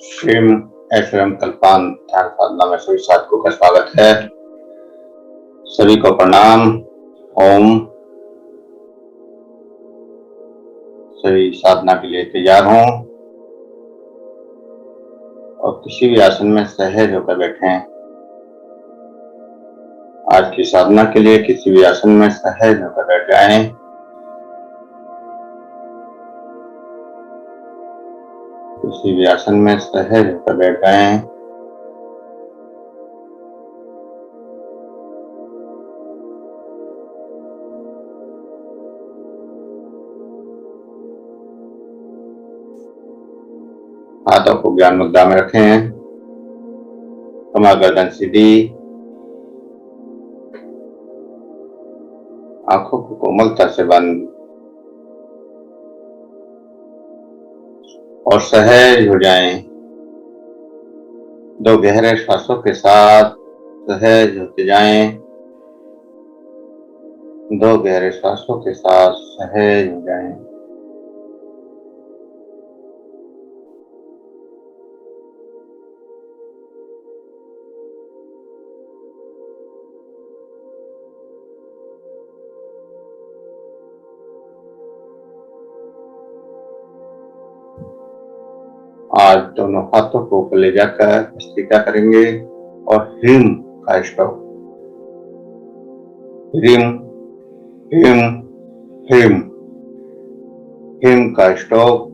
श्रीम ऐश्वर्यम कल्पान ध्यान साधना में सभी साधकों का स्वागत है। सभी को प्रणाम। ओम। सभी साधना के लिए तैयार हों और किसी भी आसन में सहज होकर बैठें। आज की साधना के लिए किसी भी आसन में सहज होकर बैठ जाएं। किसी भी आसन में सहज होकर बैठ जाएं। हाथों को ज्ञान मुद्रा में रखें। कमर गर्दन सीधी। आंखों को कोमलता से बंद और सहज हो जाएं। 2 गहरे श्वासों के साथ सहज होते जाएं। 2 गहरे श्वासों के साथ सहज हो जाएं। आज दोनों हाथों को ऊपर ले जाकर भस्त्रिका करेंगे और ह्रीम का स्टॉप। ह्रीम ह्रीम ह्रीम ह्रीम का स्टॉप।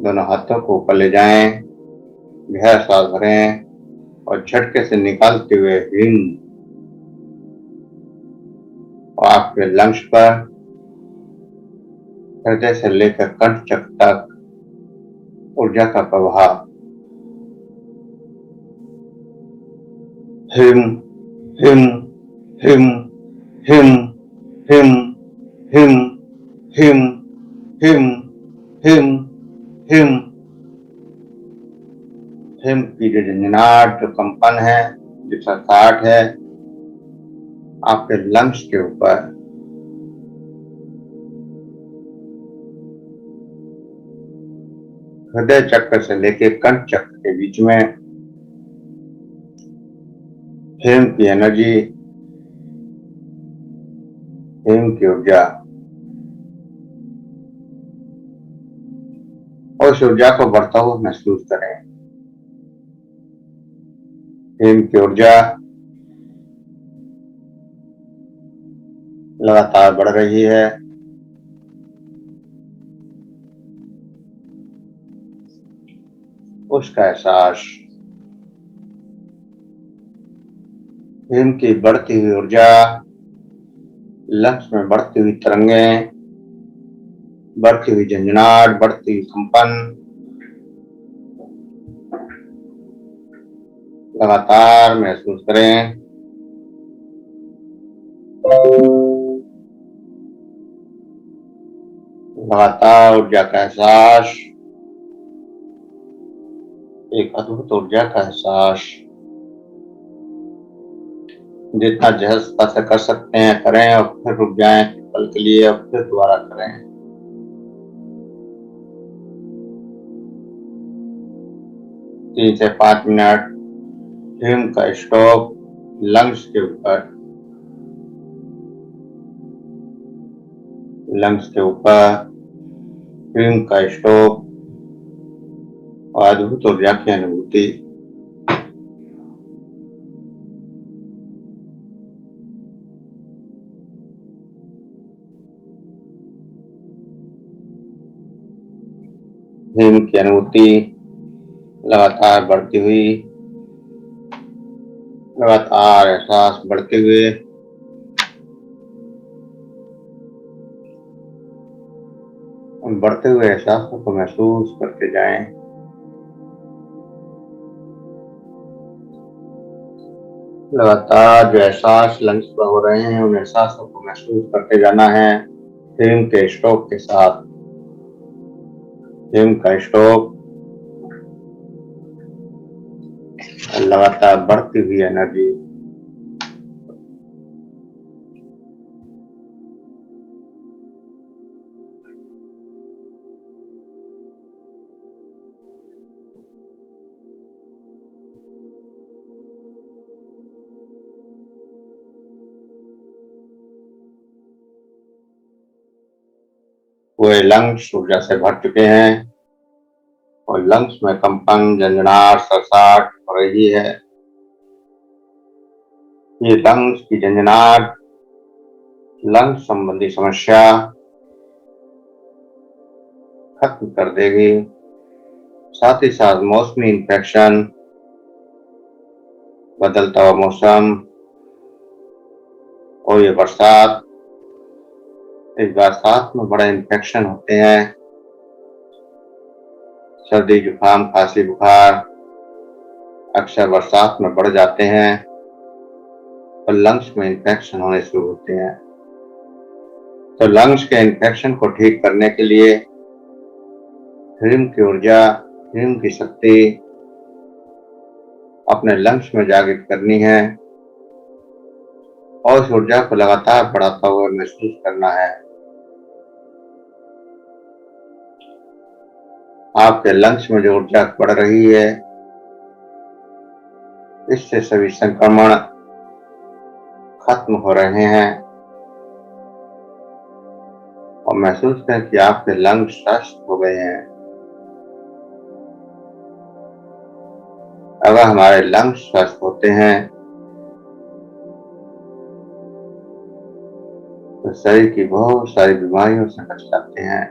दोनों हाथों को ऊपर ले जाएं, गहरा सांस भरें और झटके से निकालते हुए ह्रीम और आपके लंग्स पर हृदय से लेकर कंठ तक ऊर्जा का प्रवाह। Him him him him him him him him him him him की जो झंझनाहट, जो कंपन है, जो सरसाहट है आपके लंग्स के ऊपर हृदय चक्र से लेके कंठ चक्र के बीच में हिम की एनर्जी, हिम की ऊर्जा, और उस ऊर्जा को बढ़ता हुआ महसूस करें। हिम की ऊर्जा लगातार बढ़ रही है। उसका एहसास, हिम की बढ़ती हुई ऊर्जा, लंग्स में बढ़ती हुई तरंगें, बढ़ती हुई झंझनाहट, बढ़ती हुई कंपन लगातार महसूस करें। लगातार ऊर्जा का एहसास, एक अद्भुत ऊर्जा का एहसास। जितना जहजता से कर सकते हैं करें और फिर रुक जाएं पल के लिए और फिर दोबारा करें। 3 से 5 मिनट हिम का स्टॉप लंग्स के ऊपर, लंग्स के ऊपर हिम का स्टॉप और अद्भुत ऊर्जा की अनुभूति। हिम की अनुभूति लगातार बढ़ती हुई, लगातार एहसास बढ़ते हुए, उन बढ़ते हुए एहसासों को महसूस करते जाएं। लगातार जो एहसास लंग्स पर हो रहे हैं उन एहसासों को महसूस करते जाना है। हिम के स्ट्रोक के साथ, हिम का स्ट्रोक, लगातार बढ़ती हुई एनर्जी। पूरे लंग्स ऊर्जा से भर चुके हैं और लंग्स में कंपन, झंझनाहट, सरसाहट हो रही है। ये लंग्स की झंझनाहट लंग्स संबंधी समस्या खत्म कर देगी। साथ ही साथ मौसमी इन्फेक्शन, बदलता हुआ मौसम और ये बरसात, इस बरसात में बड़े इन्फेक्शन होते हैं। सर्दी, जुकाम, खांसी, बुखार अक्सर बरसात में बढ़ जाते हैं और लंग्स में इन्फेक्शन होने शुरू होते हैं। तो लंग्स के इन्फेक्शन को ठीक करने के लिए ह्रीम की ऊर्जा, ह्रीम की शक्ति अपने लंग्स में जागृत करनी है और उस ऊर्जा को लगातार बढ़ाता हुआ महसूस करना है। आपके लंग्स में जो ऊर्जा बढ़ रही है, इससे सभी संक्रमण खत्म हो रहे हैं और महसूस करें कि आपके लंग्स स्वस्थ हो गए हैं। अगर हमारे लंग्स स्वस्थ होते हैं तो शरीर की बहुत सारी बीमारियों से बच जाते हैं।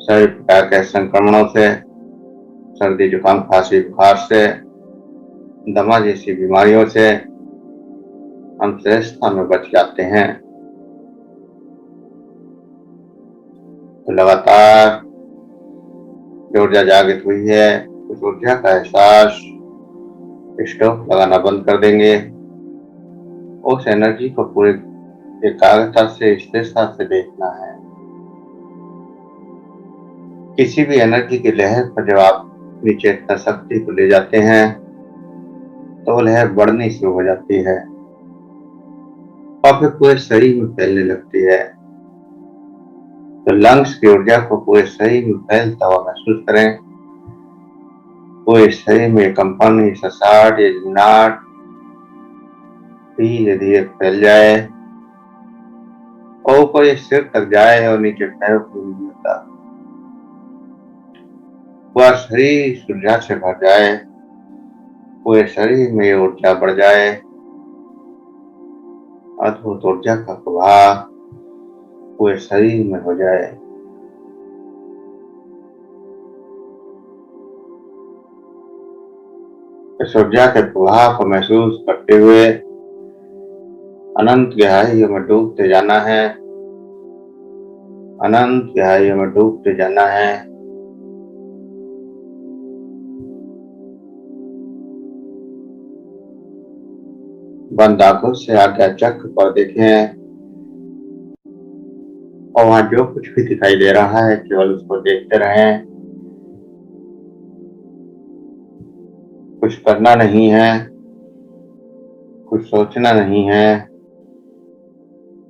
सभी प्रकार के संक्रमणों से, सर्दी, जुकाम, खांसी, बुखार से, दमा जैसी बीमारियों से हम श्रेष्ठता में बच जाते हैं। तो लगातार जो ऊर्जा जागृत हुई है, उस ऊर्जा का एहसास स्टोव लगाना बंद कर देंगे। उस एनर्जी को पूरी एकाग्रता से, स्थिरता से देखना है। किसी भी एनर्जी की लहर पर जब आप अपनी चेतना शक्ति को ले जाते हैं तो वो लहर बढ़नी शुरू हो जाती है और फिर पूरे शरीर में फैलने लगती है। तो लंग्स की ऊर्जा को पूरे शरीर में फैलता हुआ महसूस करें। पूरे शरीर में कंपन, ससाट या झंझनाहट धीरे धीरे फैल जाए और ऊपर ये सिर तक जाए और नीचे पैरों को भी मिलता। पूरा शरीर ऊर्जा से भर जाए, पूरे शरीर में ऊर्जा बढ़ जाए, अद्भुत ऊर्जा का प्रवाह पूरे शरीर में हो जाए। इस ऊर्जा के प्रवाह को महसूस करते हुए अनंत गहराइयों में डूबते जाना है। अनंत गहराइयों में डूबते जाना है। बंद आंखों से आज्ञा चक्र पर देखें और वहां जो कुछ भी दिखाई दे रहा है केवल उसको देखते रहें। कुछ करना नहीं है, कुछ सोचना नहीं है,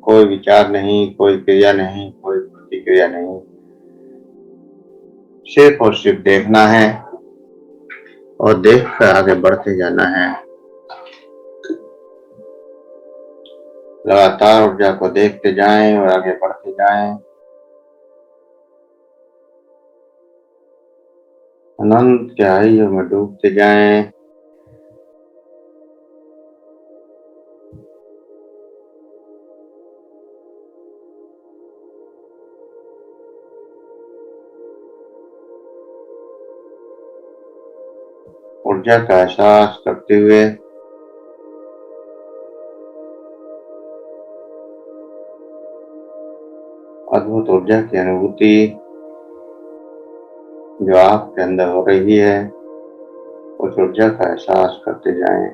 कोई विचार नहीं, कोई क्रिया नहीं, कोई प्रतिक्रिया नहीं, सिर्फ और सिर्फ देखना है और देखकर आगे बढ़ते जाना है। लगातार ऊर्जा को देखते जाएं और आगे बढ़ते जाएं। अनंत गहराइयों में डूबते जाएं। ऊर्जा का एहसास करते हुए अद्भुत ऊर्जा की अनुभूति जो आपके अंदर हो रही है, उस ऊर्जा का एहसास करते जाएं।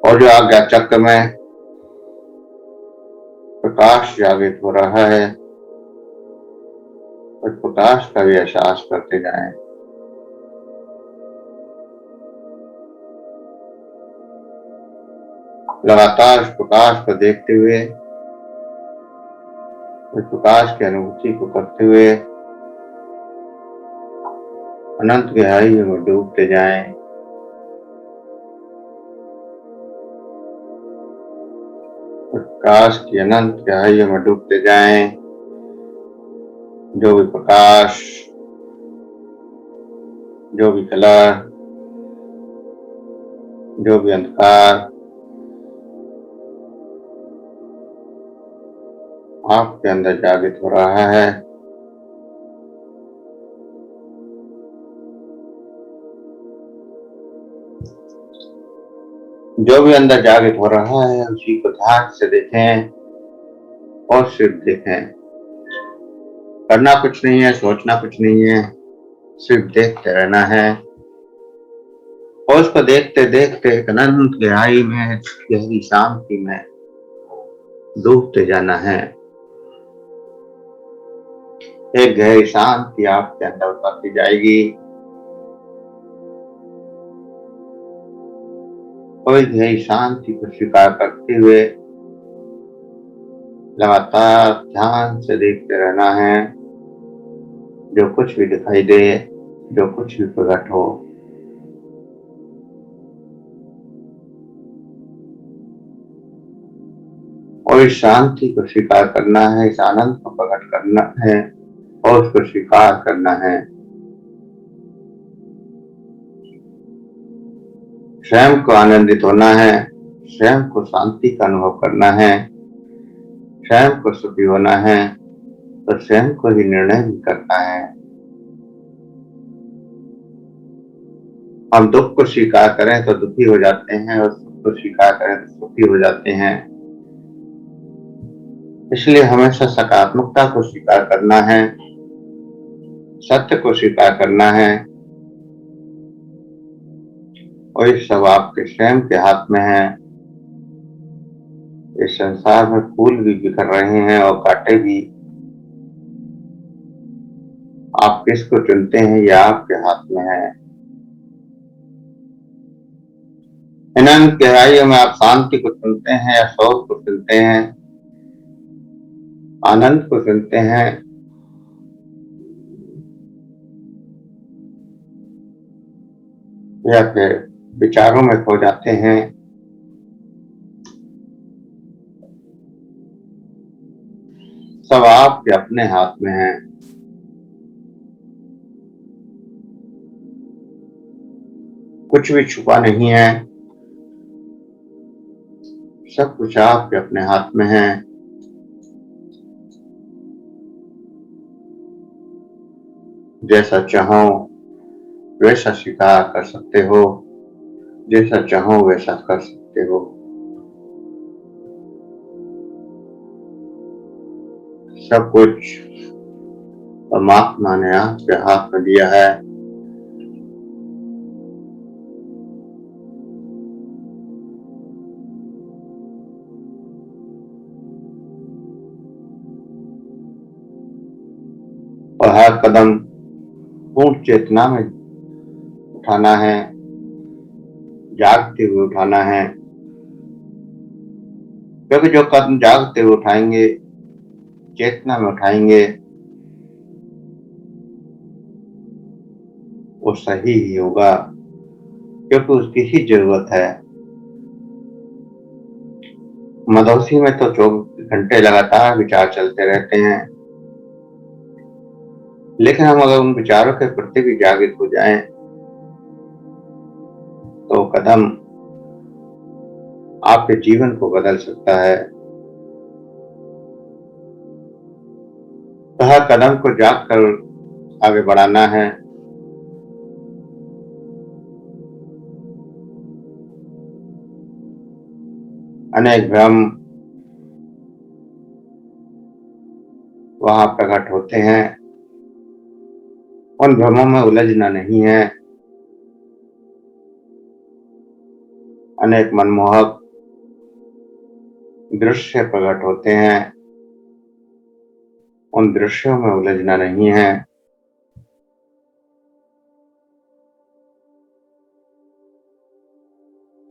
और जो आज्ञा चक्र में प्रकाश जागृत हो रहा है, उस प्रकाश का भी एहसास करते जाएं। लगातार उस प्रकाश को देखते हुए, उस प्रकाश की अनुभूति को करते हुए अनंत गहराइयों में डूबते जाएं। प्रकाश की अनंत गहराइयों में डूबते जाएं। जो भी प्रकाश, जो भी कलर, जो भी अंधकार आपके अंदर जागृत हो रहा है, जो भी अंदर जागृत हो रहा है उसी को ध्यान से देखें और सिर्फ देखें। करना कुछ नहीं है, सोचना कुछ नहीं है, सिर्फ देखते रहना है और उसको देखते देखते एक अनंत गहराई में, गहरी शांति में डूबते जाना है। एक गहरी शांति आपके अंदर उतरती जाएगी और इस गहरी शांति को स्वीकार करते हुए लगातार ध्यान से देखते रहना है। जो कुछ भी दिखाई दे, जो कुछ भी प्रकट हो, और इस शांति को स्वीकार करना है, इस आनंद को प्रकट करना है और उसको स्वीकार करना है। स्वयं को आनंदित होना है, स्वयं को शांति का अनुभव करना है, स्वयं को सुखी होना है, तो स्वयं को ही निर्णय भी करना है। हम दुख को स्वीकार करें तो दुखी हो जाते हैं और सुख को स्वीकार करें तो सुखी हो जाते हैं। इसलिए हमेशा सकारात्मकता को स्वीकार करना है, सत्य को स्वीकार करना है और ये सब आपके स्वयं के हाथ में है। इस संसार में फूल भी बिखर रहे हैं और कांटे भी। आप किसको चुनते हैं यह आपके हाथ में है। अनंत गहराइयों में आप शांति को चुनते हैं या शोक को चुनते हैं, आनंद को चुनते हैं या फिर विचारों में खो जाते हैं। सब आपके अपने हाथ में है। कुछ भी छुपा नहीं है, सब कुछ आपके अपने हाथ में है। जैसा चाहो वैसा स्वीकार कर सकते हो, जैसा चाहो वैसा कर सकते हो। सब कुछ परमात्मा ने आपके हाथ में दिया है। और हर कदम पूर्ण चेतना में उठाना है, जागते हुए उठाना है, क्योंकि जो कदम जागते हुए उठाएंगे, चेतना में उठाएंगे, वो सही ही होगा, क्योंकि उसकी ही जरूरत है। मदौसी में तो 24 घंटे लगातार विचार चलते रहते हैं, लेकिन हम अगर उन विचारों के प्रति भी जागृत हो जाएं, तो कदम आपके जीवन को बदल सकता है। तो हर कदम को जाग कर आगे बढ़ाना है। अनेक भ्रम वहां प्रकट होते हैं, उन भ्रमों में उलझना नहीं है। अनेक मनमोहक दृश्य प्रकट होते हैं, उन दृश्यों में उलझना नहीं है।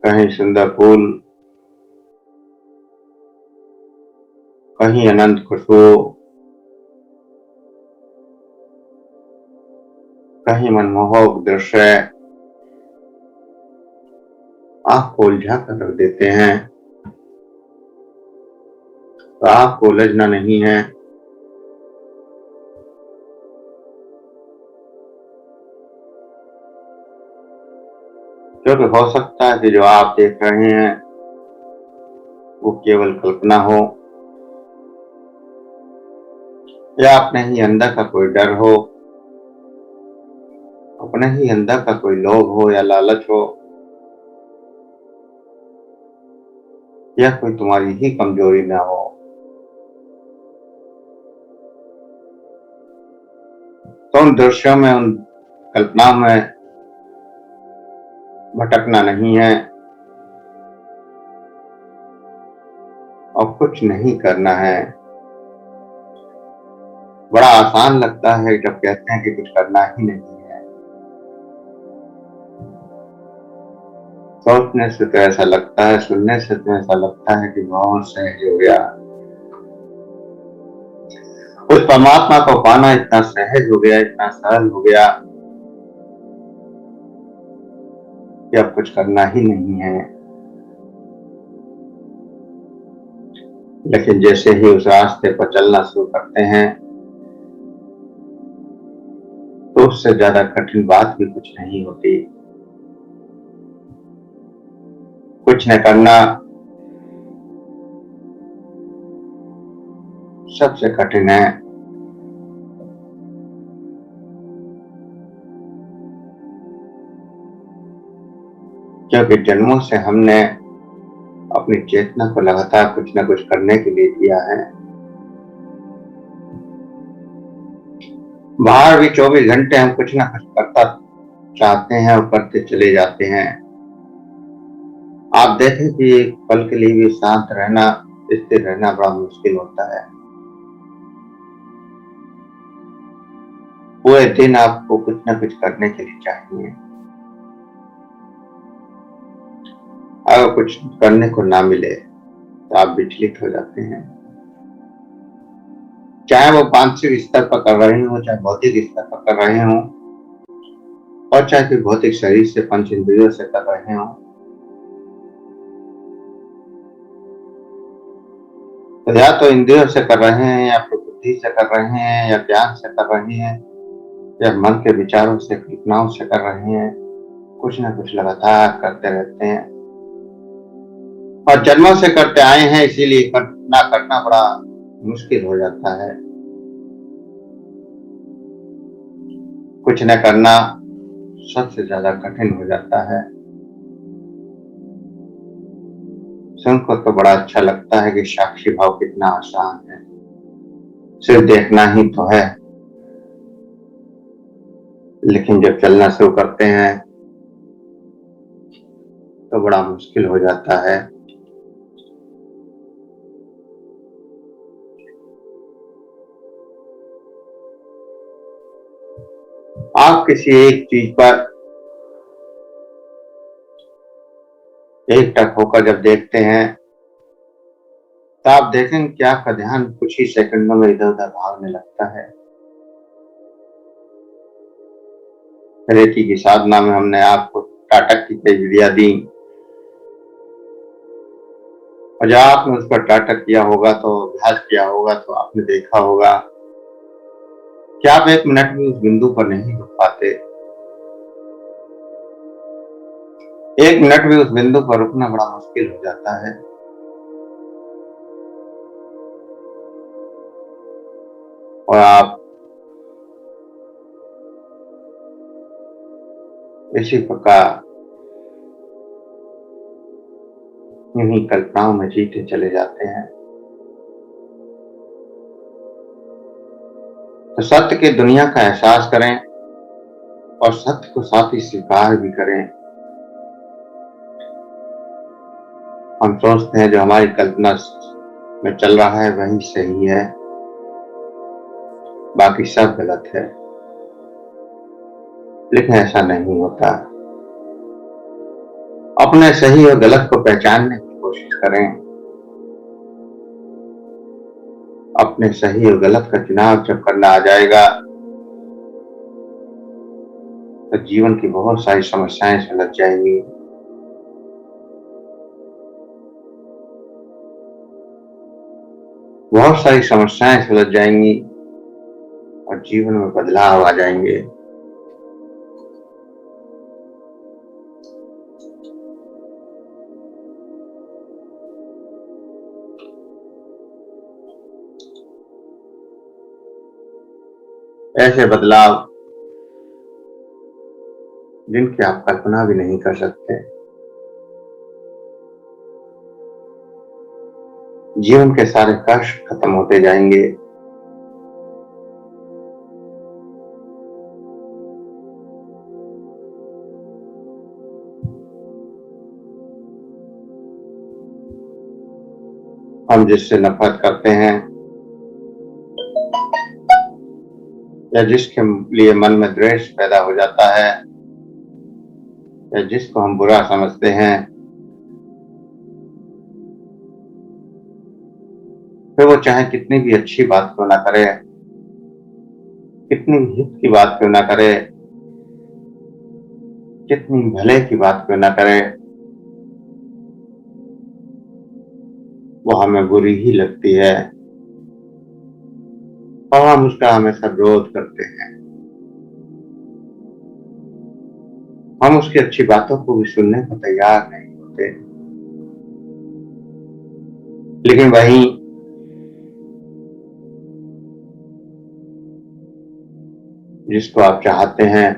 कहीं सुंदर फूल, कहीं अनंत खुशबू, कहीं मनमोहक दृश्य आंख को उलझा कर रख देते हैं। तो आपको उलझना नहीं है। क्योंकि हो सकता है कि जो आप देख रहे हैं वो केवल कल्पना हो, या अपने ही अंदर का कोई डर हो, अपने ही अंदर का कोई लोभ हो या लालच हो, या कोई तुम्हारी ही कमजोरी ना हो। तो उन दृश्यों में, उन कल्पनाओं में भटकना नहीं है और कुछ नहीं करना है। बड़ा आसान लगता है जब कहते हैं कि कुछ करना ही नहीं है। सोचने से तो ऐसा लगता है, सुनने से तो ऐसा लगता है कि बहुत सहज हो गया, उस परमात्मा को पाना इतना सहज हो गया, इतना सरल हो गया कि अब कुछ करना ही नहीं है। लेकिन जैसे ही उस रास्ते पर चलना शुरू करते हैं तो उससे ज्यादा कठिन बात भी कुछ नहीं होती। कुछ न करना सबसे कठिन है। क्योंकि जन्मों से हमने अपनी चेतना को लगातार कुछ न कुछ करने के लिए दिया है। बाहर भी 24 घंटे हम कुछ ना कुछ करता चाहते हैं और करते चले जाते हैं। आप देखें कि एक पल के लिए भी शांत रहना, स्थिर रहना बड़ा मुश्किल होता है। पूरे दिन आपको कुछ ना कुछ करने के लिए चाहिए। अगर कुछ करने को ना मिले तो आप विचलित हो जाते हैं। चाहे वो मानसिक स्तर पर कर रहे हो, चाहे भौतिक स्तर पर कर रहे हो, और चाहे फिर भौतिक शरीर से, पंच इंद्रियों से कर रहे हो। तो या तो इंद्रियों से कर रहे हैं, या फिर बुद्धि से कर रहे हैं, या ज्ञान से कर रहे हैं, या मन के विचारों से, कल्पनाओं से कर रहे हैं। कुछ ना कुछ लगातार करते रहते हैं और जन्मों से करते आए हैं, इसीलिए ना करना बड़ा मुश्किल हो जाता है। कुछ न करना सबसे ज्यादा कठिन हो जाता है। सुनकर तो बड़ा अच्छा लगता है कि साक्षी भाव कितना आसान है, सिर्फ देखना ही तो है। लेकिन जब चलना शुरू करते हैं तो बड़ा मुश्किल हो जाता है। आप किसी एक चीज पर एकटक होकर जब देखते हैं तो आप देखेंगे कि आपका ध्यान कुछ ही सेकंडों में इधर उधर भागने लगता है। रेकी की साधना में हमने आपको टाटक की कई विधियां दी, और जब आपने उस पर टाटक किया होगा, तो अभ्यास किया होगा, तो आपने देखा होगा कि आप 1 मिनट भी उस बिंदु पर नहीं रुक पाते। 1 मिनट भी उस बिंदु पर रुकना बड़ा मुश्किल हो जाता है। और आप इसी प्रकार इन्हीं कल्पनाओं में जीते चले जाते हैं। तो सत्य की दुनिया का एहसास करें और सत्य को साथ ही स्वीकार भी करें। हम सोचते हैं जो हमारी कल्पना में चल रहा है वही सही है, बाकी सब गलत है। लेकिन ऐसा नहीं होता। अपने सही और गलत को पहचानने की कोशिश करें। अपने सही और गलत का चुनाव जब करना आ जाएगा तो जीवन की बहुत सारी समस्याएं सुलझ जाएंगी। बहुत सारी समस्याएं सुलझ जाएंगी और जीवन में बदलाव आ जाएंगे। ऐसे बदलाव जिनकी आप कल्पना भी नहीं कर सकते। जीवन के सारे कष्ट खत्म होते जाएंगे। हम जिससे नफरत करते हैं या जिसके लिए मन में द्वेष पैदा हो जाता है या जिसको हम बुरा समझते हैं, फिर वो चाहे कितनी भी अच्छी बात क्यों ना करे, कितनी हित की बात क्यों ना करे, कितनी भले की बात क्यों ना करे, वो हमें बुरी ही लगती है और हम उसका हमेशा विरोध करते हैं। हम उसकी अच्छी बातों को भी सुनने को तैयार नहीं होते। लेकिन वहीं जिसको आप चाहते हैं,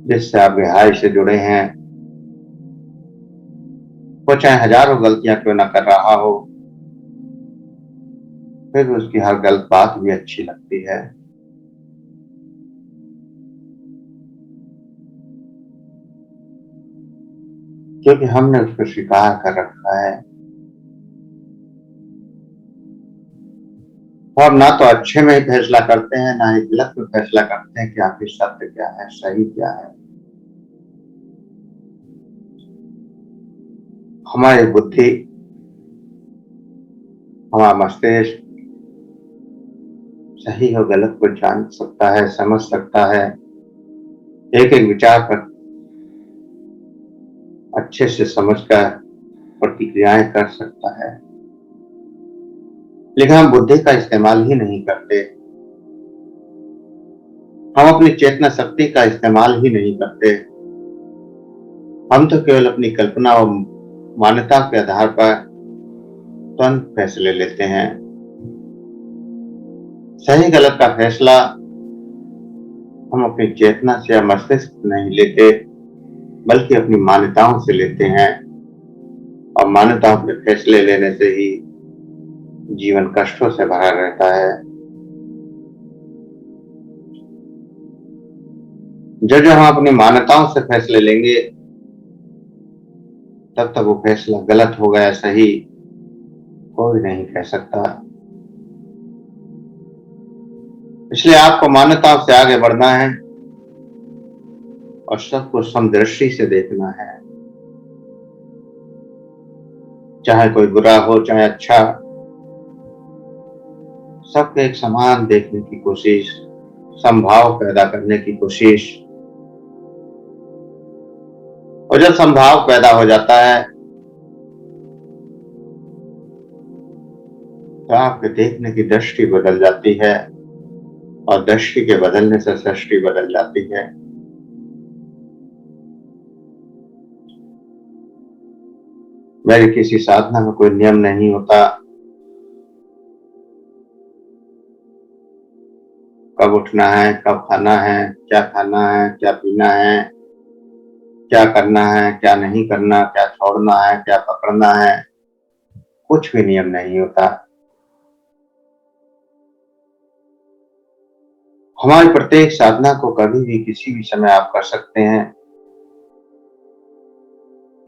जिससे आप गहराई से जुड़े हैं, वो चाहे हजारों गलतियां क्यों ना कर रहा हो, फिर भी उसकी हर गलत बात भी अच्छी लगती है। क्योंकि हमने उसको स्वीकार कर रखा है और ना तो अच्छे में ही फैसला करते हैं, ना ही गलत में फैसला करते हैं कि आखिर सत्य क्या है, सही क्या है। हमारी बुद्धि, हमारा मस्तिष्क सही और गलत को जान सकता है, समझ सकता है, एक एक विचार पर अच्छे से समझकर प्रतिक्रियाएं कर सकता है। लेकिन हम बुद्धि का इस्तेमाल ही नहीं करते। हम अपनी चेतना शक्ति का इस्तेमाल ही नहीं करते। हम तो केवल अपनी कल्पना और मान्यता के आधार पर तुरंत फैसले लेते हैं। सही गलत का फैसला हम अपनी चेतना से या मस्तिष्क से नहीं लेते, बल्कि अपनी मान्यताओं से लेते हैं और मान्यताओं के फैसले लेने से ही जीवन कष्टों से भरा रहता है। जो जो हम अपनी मान्यताओं से फैसले लेंगे, तब तक वो फैसला गलत होगा या सही कोई नहीं कह सकता। इसलिए आपको मान्यताओं से आगे बढ़ना है और सबको समदृष्टि से देखना है। चाहे कोई बुरा हो चाहे अच्छा, सबको एक समान देखने की कोशिश, समभाव पैदा करने की कोशिश। और जब समभाव पैदा हो जाता है तो आपके देखने की दृष्टि बदल जाती है और दृष्टि के बदलने से सृष्टि बदल जाती है। मेरी किसी साधना में कोई नियम नहीं होता। कब उठना है, कब खाना है, क्या पीना है, क्या करना है, क्या नहीं करना, क्या छोड़ना है, क्या पकड़ना है, कुछ भी नियम नहीं होता। हमारी प्रत्येक साधना को कभी भी किसी भी समय आप कर सकते हैं।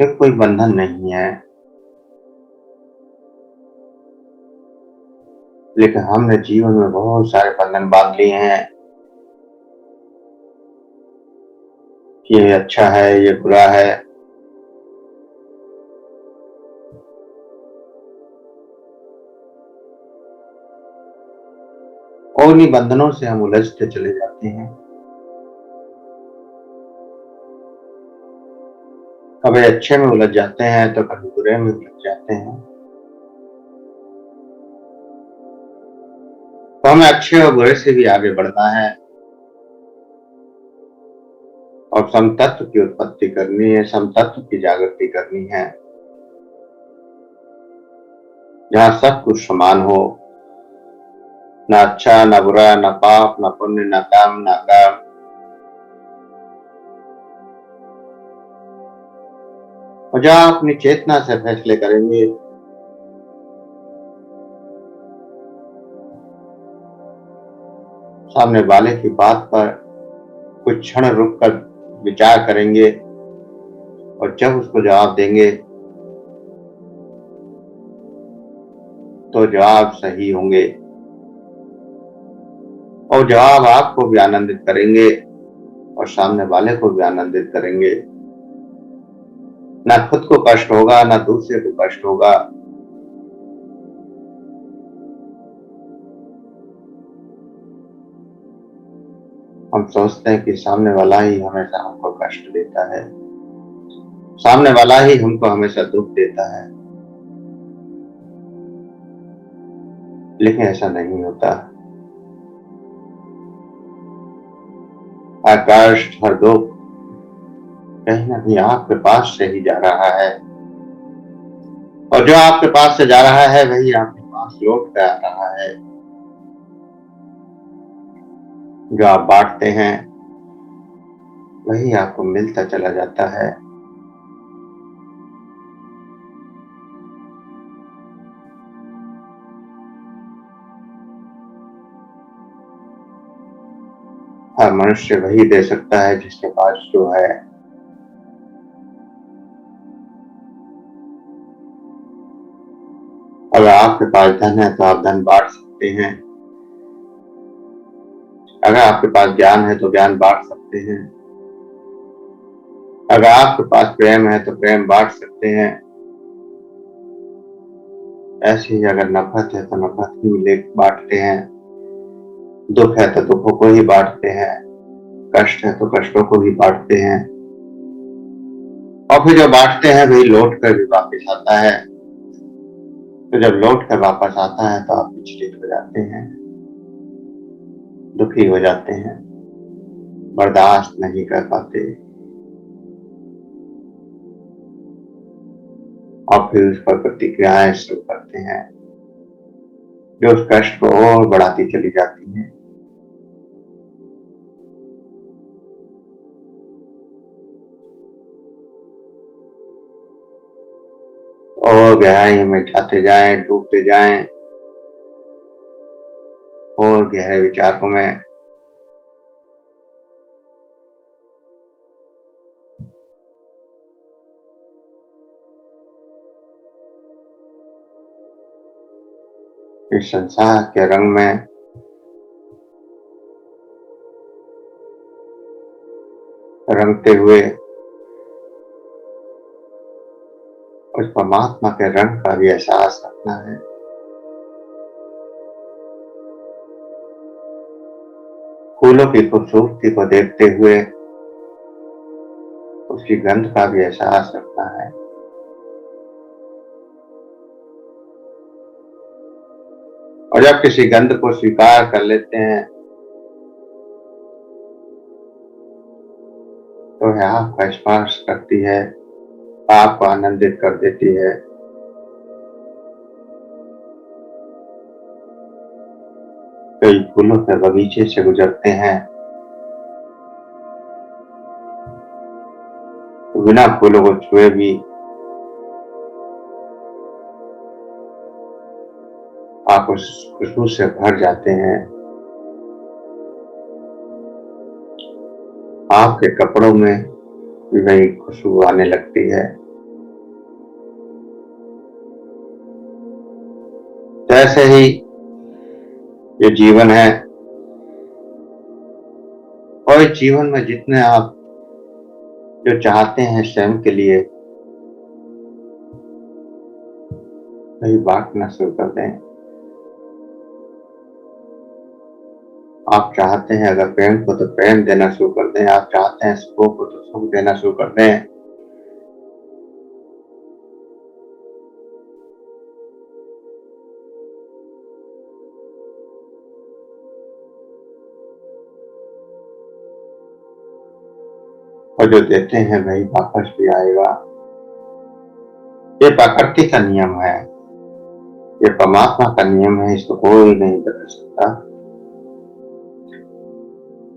फिर कोई बंधन नहीं है। लेकिन हमने जीवन में बहुत सारे बंधन बांध लिए हैं कि ये अच्छा है, ये बुरा है। और उन्हीं बंधनों से हम उलझते चले जाते हैं। कभी अच्छे में उलझ जाते हैं तो कभी बुरे में उलझ जाते हैं। हमें अच्छे और बुरे से भी आगे बढ़ना है और समतत्व की उत्पत्ति करनी है, समतत्व की जागृति करनी है, जहाँ सब कुछ समान हो, ना अच्छा ना बुरा, ना पाप ना पुण्य, ना काम ना काम। और जहाँ अपनी चेतना से फैसले करेंगे, सामने वाले की बात पर कुछ क्षण रुक कर विचार करेंगे और जब उसको जवाब देंगे तो जवाब सही होंगे और जवाब आपको भी आनंदित करेंगे और सामने वाले को भी आनंदित करेंगे। ना खुद को कष्ट होगा ना दूसरे को कष्ट होगा। हम सोचते हैं कि सामने वाला ही हमेशा हमको कष्ट देता है, सामने वाला ही हमको हमेशा दुख देता है, लेकिन ऐसा नहीं होता। हर कष्ट हर दुख कहीं ना कहीं आपके पास से ही जा रहा है और जो आपके पास से जा रहा है वही आपके पास लौट कर आ रहा है। जो आप बांटते हैं वही आपको मिलता चला जाता है। हर मनुष्य वही दे सकता है जिसके पास जो है। अगर आपके पास धन है तो आप धन बांट सकते हैं, अगर आपके पास ज्ञान है तो ज्ञान बांट सकते हैं, अगर आपके पास प्रेम है तो प्रेम बांट सकते हैं। ऐसे ही अगर नफरत है तो नफरत ही ले बांटते हैं, दुख है तो दुखों को ही बांटते हैं, कष्ट है तो कष्टों को ही बांटते हैं। और फिर जो बांटते हैं वही लौट कर भी वापस आता है। तो जब लौट कर वापस आता है तो आप विचलित हो जाते हैं, दुखी हो जाते हैं, बर्दाश्त नहीं कर पाते और फिर उस पर प्रतिक्रियाएं शुरू करते हैं जो उस कष्ट को और बढ़ाती चली जाती हैं। और गहराई में जाते जाएं, डूबते जाएं और गहरे विचारों में। इस संसार के रंग में रंगते हुए उस परमात्मा के रंग का भी एहसास रखना है। फूलों की खूबसूरती को देखते हुए उसकी गंध का भी एहसास रखना है। और जब किसी गंध को स्वीकार कर लेते हैं तो वह आपका स्पर्श करती है, आपको आनंदित कर देती है। कई फूलों के बगीचे से गुजरते हैं तो बिना फूलों को छुए भी आप उस खुशबू से भर जाते हैं। आपके कपड़ों में भी वही खुशबू आने लगती है। जैसे ही ये जीवन है और इस जीवन में जितने आप जो चाहते हैं स्वयं के लिए वही बांटना शुरू कर दें। आप चाहते हैं अगर प्रेम को तो प्रेम देना शुरू कर दें, आप चाहते हैं सुखों को तो सुख देना शुरू कर दें। जो देते हैं वही वापस भी आएगा। ये प्रकृति का नियम है, ये परमात्मा का नियम है, इसको कोई नहीं बदल सकता।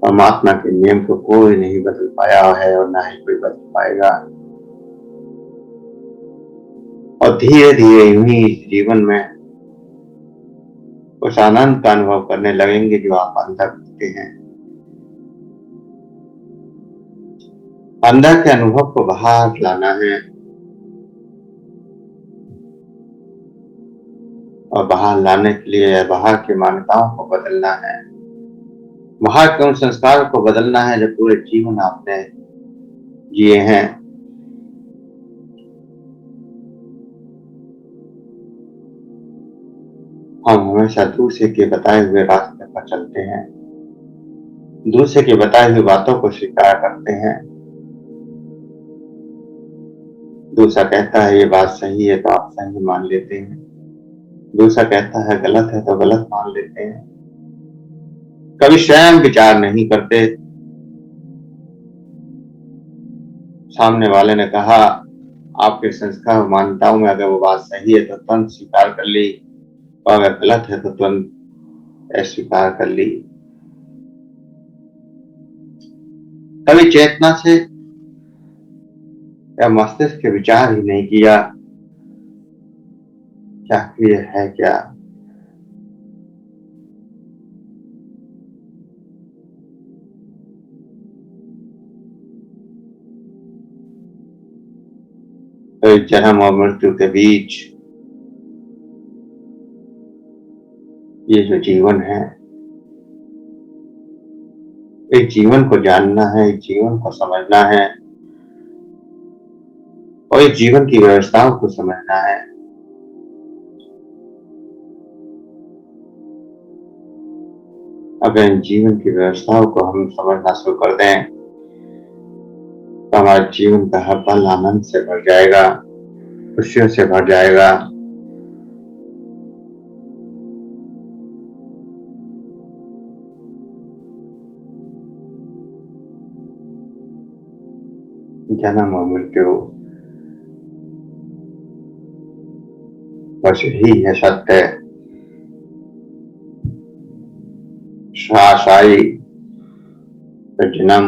परमात्मा के नियम को कोई नहीं बदल पाया है और ना ही कोई बदल पाएगा। और धीरे धीरे यूं ही इस जीवन में उस आनंद का अनुभव करने लगेंगे जो आप अंदर रखते हैं। अंदर के अनुभव को बाहर लाना है और बाहर लाने के लिए बाहर की मान्यताओं को बदलना है, बाहर के उन संस्कारों को बदलना है जो पूरे जीवन आपने जिए हैं। हम हमेशा दूसरे के बताए हुए रास्ते पर चलते हैं, दूसरे के बताए हुए बातों को स्वीकार करते हैं। दूसरा कहता है ये बात सही है तो आप सही मान लेते हैं, दूसरा कहता है गलत है तो गलत मान लेते हैं। कभी स्वयं विचार नहीं करते। सामने वाले ने कहा आपके संस्कार मान्यताओं में अगर वो बात सही है तो तुरंत स्वीकार कर ली, और अगर गलत है तो तुरंत अस्वीकार कर ली। कभी चेतना से या मस्तिष्क के विचार ही नहीं किया क्या ये है क्या। तो जन्म और मृत्यु के बीच ये जो जीवन है, इस जीवन को जानना है, इस जीवन को समझना है और इस जीवन की व्यवस्थाओं को समझना है। अगर इन जीवन की व्यवस्थाओं को हम समझना शुरू कर दें तो हमारे जीवन का हर पल आनंद से भर जाएगा, खुशियों से भर जाएगा। जन्म और मृत्यु बस यही है सत्य। श्वास आई तो जन्म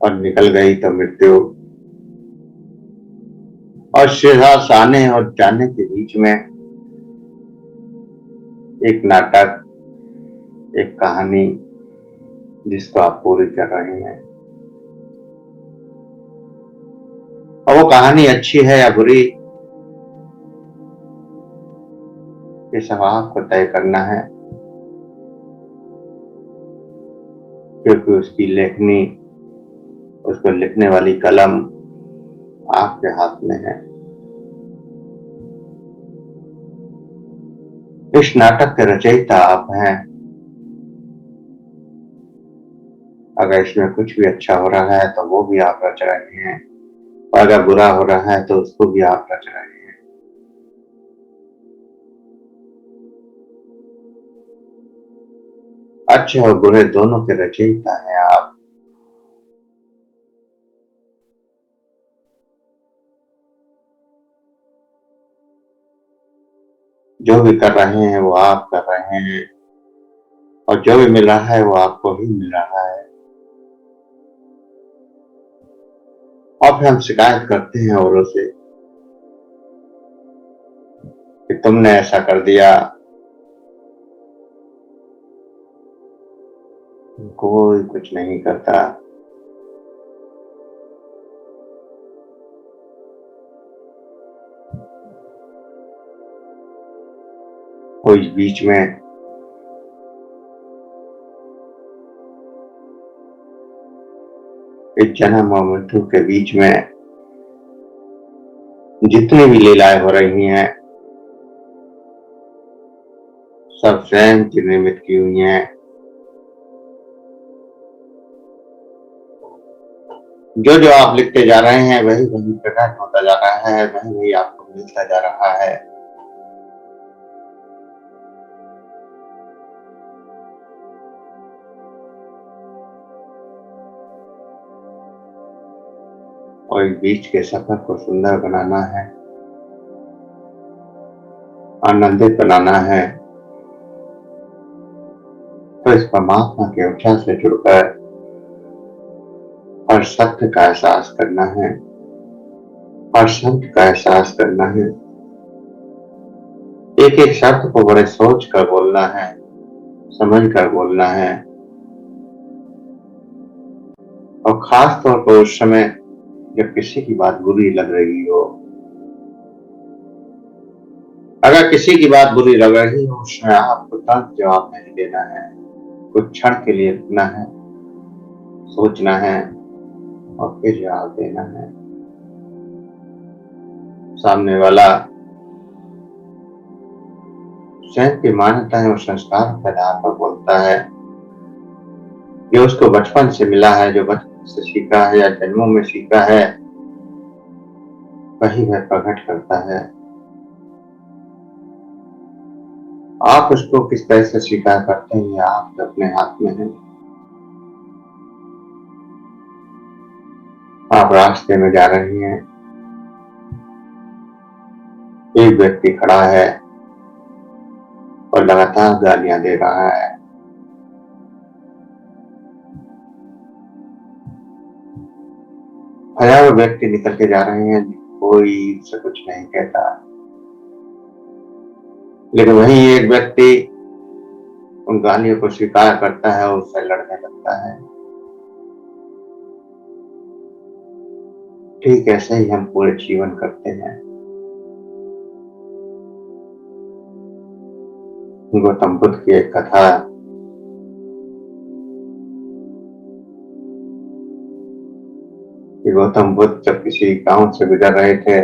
और निकल गई तो मृत्यु, और श्वास आने और जाने के बीच में एक नाटक, एक कहानी जिसको आप पूरी कर रहे हैं। और वो कहानी अच्छी है या बुरी ये सब आपको तय करना है, क्योंकि उसकी लेखनी, उसको लिखने वाली कलम आपके हाथ में है। इस नाटक के रचयिता आप हैं। अगर इसमें कुछ भी अच्छा हो रहा है तो वो भी आप रच रहे हैं, और अगर बुरा हो रहा है तो उसको भी आप रच रहे हैं। अच्छे और बुरे दोनों के रचयिता हैं आप। जो भी कर रहे हैं वो आप कर रहे हैं, और जो भी मिल रहा है वो आपको ही मिल रहा है। और फिर हम शिकायत करते हैं औरों से कि तुमने ऐसा कर दिया। कोई कुछ नहीं करता। कोई बीच में इस जन्म और मृत्यु के बीच में जितनी भी लीलाएं हो रही हैं सब स्वयं की निर्मित की हुई हैं। जो जो आप लिखते जा रहे हैं वही वही प्रकट होता जा रहा है, वही वही आपको मिलता जा रहा है। और इस बीच के सफर को सुंदर बनाना है, आनंदित बनाना है, तो इस परमात्मा के ऊर्जा से जुड़कर हर सत्य का एहसास करना है, हर संत का एहसास करना है। एक एक शब्द को बड़े सोच कर बोलना है, समझ कर बोलना है। और खास तौर पर उस समय जब किसी की बात बुरी लग रही हो, अगर किसी की बात बुरी लग रही हो, उसमें आपको तुरंत जवाब नहीं देना है। कुछ क्षण के लिए रुकना है, सोचना है और फिर जवाब देना है। सामने वाला स्वयं की मान्यता है और संस्कार के आधार पर बोलता है, जो उसको बचपन से मिला है, जो बचपन से सीखा है या जन्मों में सीखा है, वही वह प्रकट करता है। आप उसको किस तरह से स्वीकार करते हैं, यह आपके अपने हाथ में है। आप रास्ते में जा रही हैं, एक व्यक्ति खड़ा है और लगातार गालियां दे रहा है। हजारों व्यक्ति निकल के जा रहे हैं, कोई से कुछ नहीं कहता, लेकिन वही एक व्यक्ति उन गालियों को स्वीकार करता है और उससे लड़ने लगता है। ठीक ऐसे ही हम पूरे जीवन करते हैं। गौतम बुद्ध की एक कथा, कि गौतम बुद्ध जब किसी गांव से गुजर रहे थे,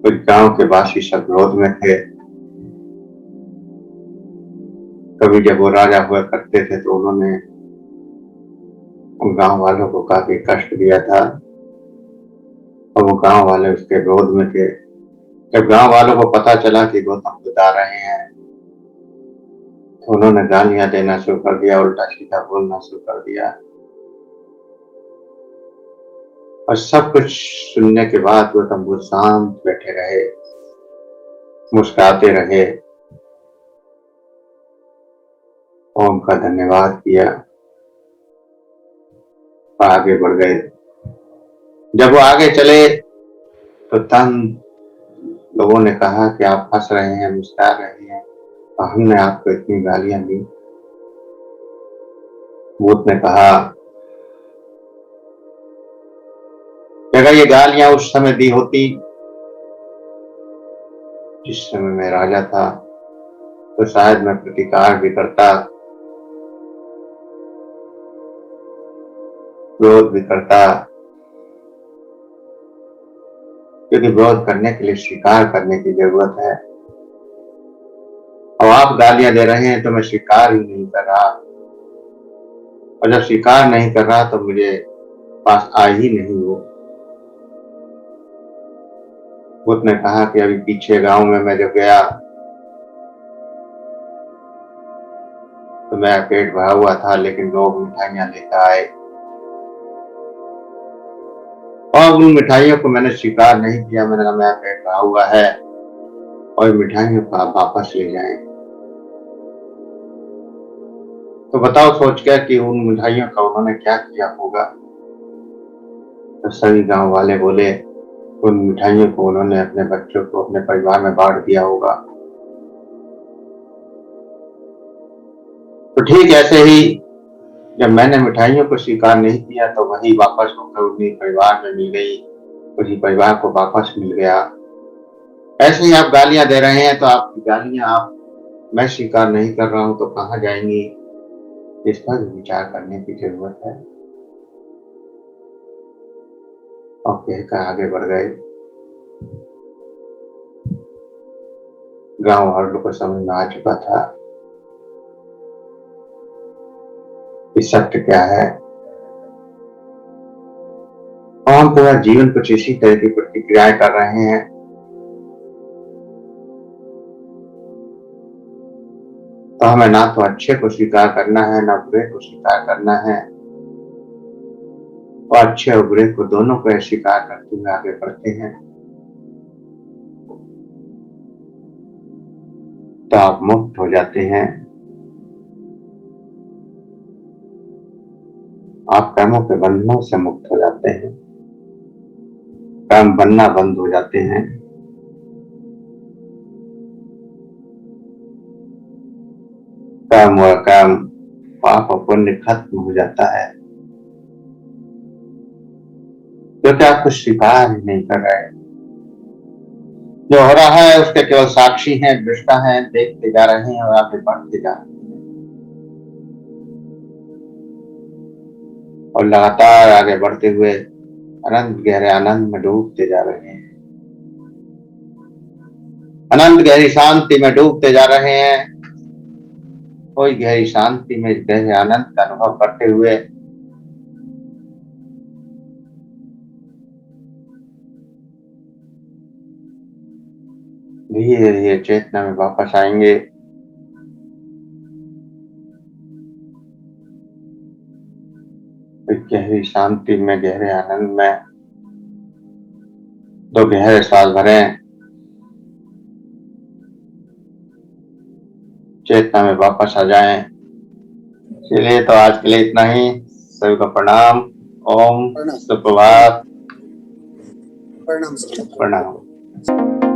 कुछ गांव के वासी सब विरोध में थे। कभी जब वो राजा हुआ करते थे तो उन्होंने उन गांव वालों को काफी कष्ट दिया था और वो गांव वाले उसके विरोध में थे। जब गांव वालों को पता चला कि गौतम बुद्ध आ रहे हैं, तो उन्होंने गालियां देना शुरू कर दिया, उल्टा सीधा बोलना शुरू कर दिया। और सब कुछ सुनने के बाद गौतम बुद्ध शांत बैठे रहे, मुस्कुराते रहे और उनका धन्यवाद किया और आगे बढ़ गए। जब वो आगे चले तो तंग लोगों ने कहा कि आप हंस रहे हैं, मुस्कुरा रहे हैं और हमने आपको इतनी गालियां दी। बुद्ध ने कहा कि अगर ये गालियां उस समय दी होती जिस समय मैं राजा था, तो शायद मैं प्रतिकार भी करता, विरोध भी करता, क्योंकि विरोध करने के लिए स्वीकार करने की जरूरत है। अब आप गालियां दे रहे हैं तो मैं स्वीकार ही नहीं कर रहा, और जब स्वीकार नहीं कर रहा तो मुझे पास आ ही नहीं हो। बुद्ध ने कहा कि अभी पीछे गांव में मैं जब गया तो मेरा पेट भरा हुआ था, लेकिन लोग मिठाइयां लेकर आए और उन मिठाइयों को मैंने स्वीकार नहीं किया। मैंने कहा मेरा पेट भरा हुआ है और मिठाइयों को आप वापस ले जाएं। तो बताओ सोच कर कि उन मिठाइयों का उन्होंने क्या किया होगा। तो सभी गांव वाले बोले उन मिठाइयों को उन्होंने अपने बच्चों को, अपने परिवार में बांट दिया होगा। तो ठीक ऐसे ही जब मैंने मिठाइयों को स्वीकार नहीं किया तो वही वापस होकर उन्हीं परिवार में मिल गई, उसी परिवार को वापस मिल गया। ऐसे ही आप गालियां दे रहे हैं तो आपकी गालियां आप मैं स्वीकार नहीं कर रहा हूं तो कहाँ जाएंगी, इस पर विचार करने की जरूरत है। और कहकर आगे बढ़ गए। गांव वालों को समझ में आ चुका था कि सत्य क्या है, और हम पूरा जीवन कुछ इसी तरह की प्रतिक्रियाएं कर रहे हैं। तो हमें ना तो अच्छे को स्वीकार करना है, ना बुरे को स्वीकार करना है। और अच्छे और बुरे को दोनों को स्वीकार करते हुए आगे बढ़ते हैं, तो आप मुक्त हो जाते हैं। आप कर्मों के बंधनों से मुक्त हो जाते हैं, कर्म बनना बंद हो जाते हैं। कर्म और कर्म, पाप और पुण्य खत्म हो जाता है, क्योंकि आप कुछ स्वीकार ही नहीं कर रहे। जो हो रहा है उसके केवल साक्षी हैं, दृष्टा हैं, देखते जा रहे हैं और आगे बढ़ते जा रहे हैं और लगातार आगे बढ़ते हुए अनंत गहरे आनंद में डूबते जा रहे हैं, अनंत गहरी शांति में डूबते जा रहे हैं। कोई गहरी शांति में गहरे आनंद का अनुभव करते हुए धीरे धीरे चेतना में वापस आएंगे। गहरी शांति में, गहरे आनंद में 2 गहरे सांस भरें, चेतना में वापस आ जाएं। चलिए, तो आज के लिए इतना ही। सभी को प्रणाम। ओम, सुप्रभात। प्रणाम। प्रणाम।